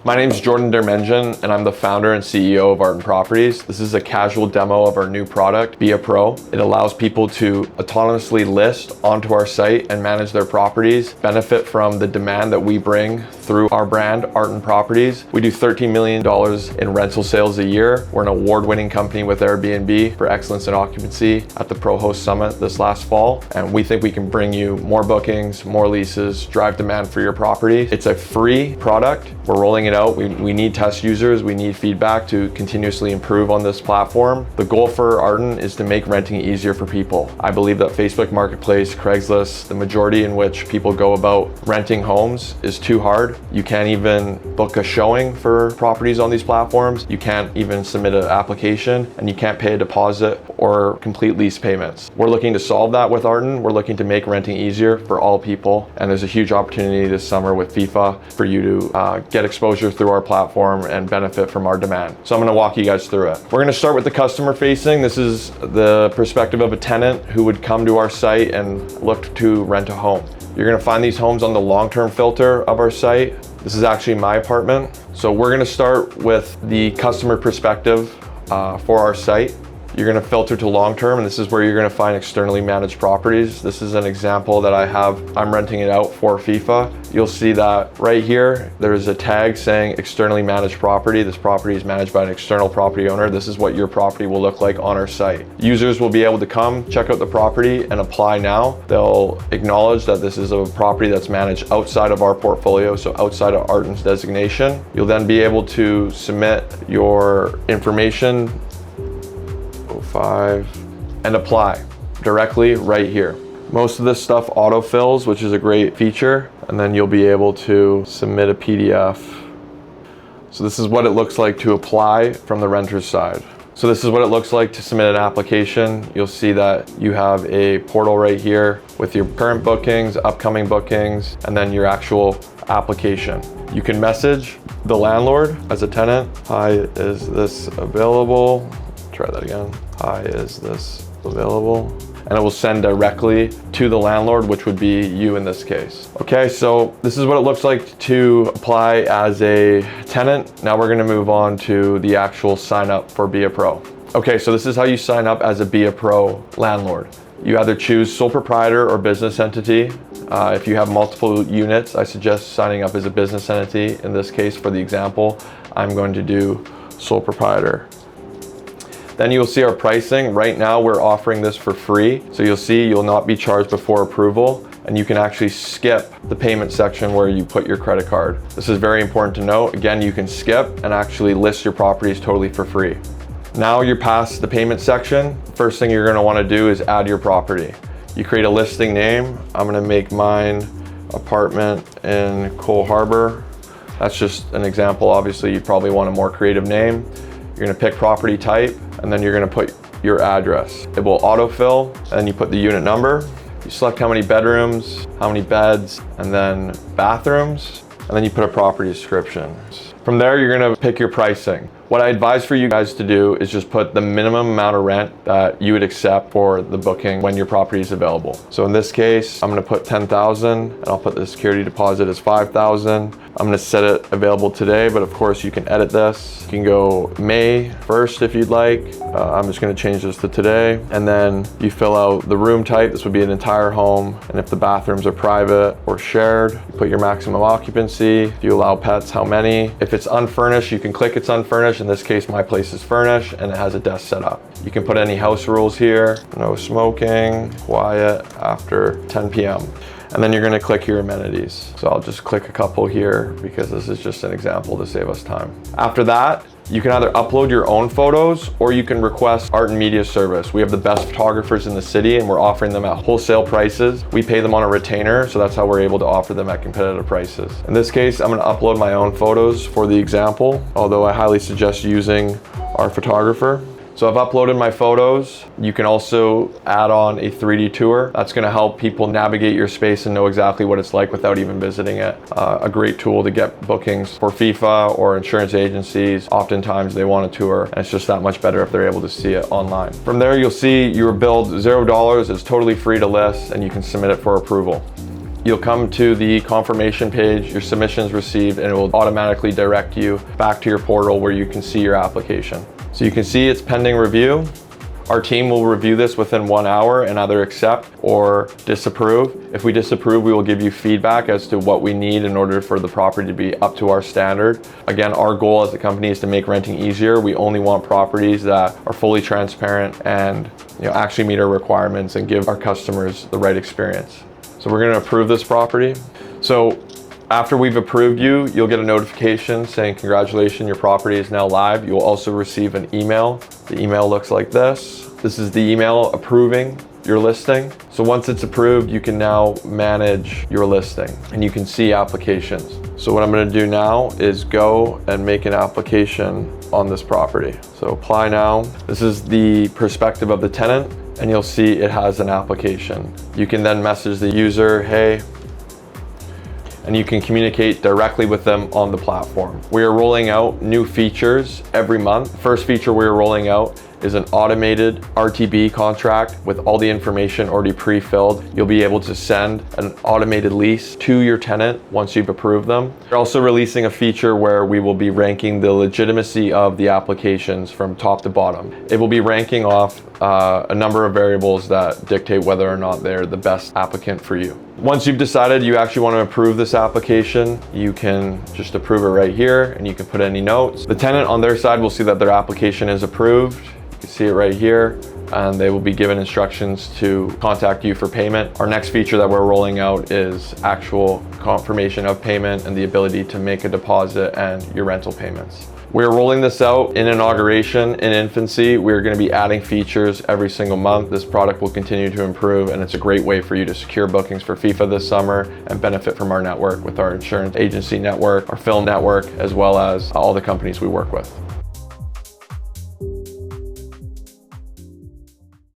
My name is Deyrmenjian, and I'm the founder and CEO of Artin Properties. This is a casual demo of our new product, Be a Pro. It allows people to autonomously list onto our site and manage their properties, benefit from the demand that we bring through our brand, Artin Properties. We do $13 million in rental sales a year. We're an award-winning company with Airbnb for excellence in occupancy at the Prohost Summit this last fall. And we think we can bring you more bookings, more leases, drive demand for your property. It's a free product. We're rolling it out. We need test users. We need feedback to continuously improve on this platform. The goal for Artin is to make renting easier for people. I believe that Facebook Marketplace, Craigslist, the majority in which people go about renting homes is too hard. You can't even book a showing for properties on these platforms. You can't even submit an application, and you can't pay a deposit or complete lease payments. We're looking to solve that with Artin. We're looking to make renting easier for all people. And there's a huge opportunity this summer with FIFA for you to get exposure through our platform and benefit from our demand. So I'm gonna walk you guys through it. We're gonna start with the customer facing. This is the perspective of a tenant who would come to our site and look to rent a home. You're gonna find these homes on the long-term filter of our site. This is actually my apartment. So we're gonna start with the customer perspective for our site. You're gonna filter to long-term, and this is where you're gonna find externally managed properties. This is an example that I'm renting it out for FIFA. You'll see that right here, there's a tag saying externally managed property. This property is managed by an external property owner. This is what your property will look like on our site. Users will be able to come, check out the property and apply now. They'll acknowledge that this is a property that's managed outside of our portfolio, so outside of Artin's designation. You'll then be able to submit your information, 05, and apply directly right here. Most of this stuff autofills, which is a great feature, and then you'll be able to submit a PDF. So this is what it looks like to apply from the renter's side. So this is what it looks like to submit an application. You'll see that you have a portal right here with your current bookings, upcoming bookings, and then your actual application. You can message the landlord as a tenant. Hi, is this available? Try that again. Hi, is this available? And it will send directly to the landlord, which would be you in this case. Okay, so this is what it looks like to apply as a tenant. Now we're gonna move on to the actual sign up for Be a Pro. Okay, so this is how you sign up as a Be a Pro landlord. You either choose sole proprietor or business entity. If you have multiple units, I suggest signing up as a business entity. In this case, for the example, I'm going to do sole proprietor. Then you'll see our pricing. Right now, we're offering this for free. So you'll see you'll not be charged before approval, and you can actually skip the payment section where you put your credit card. This is very important to note. Again, you can skip and actually list your properties totally for free. Now you're past the payment section. First thing you're gonna wanna do is add your property. You create a listing name. I'm gonna make mine apartment in Cole Harbor. That's just an example. Obviously, you probably want a more creative name. You're gonna pick property type, and then you're gonna put your address. It will autofill, and you put the unit number. You select how many bedrooms, how many beds, and then bathrooms, and then you put a property description. From there, you're gonna pick your pricing. What I advise for you guys to do is just put the minimum amount of rent that you would accept for the booking when your property is available. So in this case, I'm gonna put 10,000, and I'll put the security deposit as 5,000. I'm gonna set it available today, but of course you can edit this. You can go May 1st if you'd like. I'm just gonna change this to today. And then you fill out the room type. This would be an entire home. And if the bathrooms are private or shared, you put your maximum occupancy. If you allow pets, how many? If it's unfurnished, you can click it's unfurnished. In this case, my place is furnished and it has a desk set up. You can put any house rules here. No smoking, quiet after 10 p.m. And then you're gonna click your amenities. So I'll just click a couple here because this is just an example to save us time. After that, you can either upload your own photos or you can request Artin Media service. We have the best photographers in the city and we're offering them at wholesale prices. We pay them on a retainer, so that's how we're able to offer them at competitive prices. In this case, I'm gonna upload my own photos for the example, although I highly suggest using our photographer. So I've uploaded my photos. You can also add on a 3D tour. That's gonna help people navigate your space and know exactly what it's like without even visiting it. A great tool to get bookings for FIFA or insurance agencies. Oftentimes they want a tour, and it's just that much better if they're able to see it online. From there, you'll see your bill $0 is totally free to list, and you can submit it for approval. you'll come to the confirmation page, your submissions received, and it will automatically direct you back to your portal where you can see your application. So you can see it's pending review. Our team will review this within 1 hour and either accept or disapprove. If we disapprove, we will give you feedback as to what we need in order for the property to be up to our standard. Again, our goal as a company is to make renting easier. We only want properties that are fully transparent and actually meet our requirements and give our customers the right experience. So we're going to approve this property. So after we've approved you, you'll get a notification saying, congratulations, your property is now live. You'll also receive an email. The email looks like this. This is the email approving your listing. So once it's approved, you can now manage your listing and you can see applications. So what I'm going to do now is go and make an application on this property. So apply now. This is the perspective of the tenant, and you'll see it has an application. You can then message the user, hey, and you can communicate directly with them on the platform. We are rolling out new features every month. First feature we are rolling out is an automated RTB contract with all the information already pre-filled. You'll be able to send an automated lease to your tenant once you've approved them. We're also releasing a feature where we will be ranking the legitimacy of the applications from top to bottom. It will be ranking off a number of variables that dictate whether or not they're the best applicant for you. Once you've decided you actually want to approve this application, you can just approve it right here and you can put any notes. The tenant on their side will see that their application is approved. You can see it right here, and they will be given instructions to contact you for payment. Our next feature that we're rolling out is actual confirmation of payment and the ability to make a deposit and your rental payments. We're rolling this out in inauguration, in infancy. We're going to be adding features every single month. This product will continue to improve, and it's a great way for you to secure bookings for FIFA this summer and benefit from our network with our insurance agency network, our film network, as well as all the companies we work with.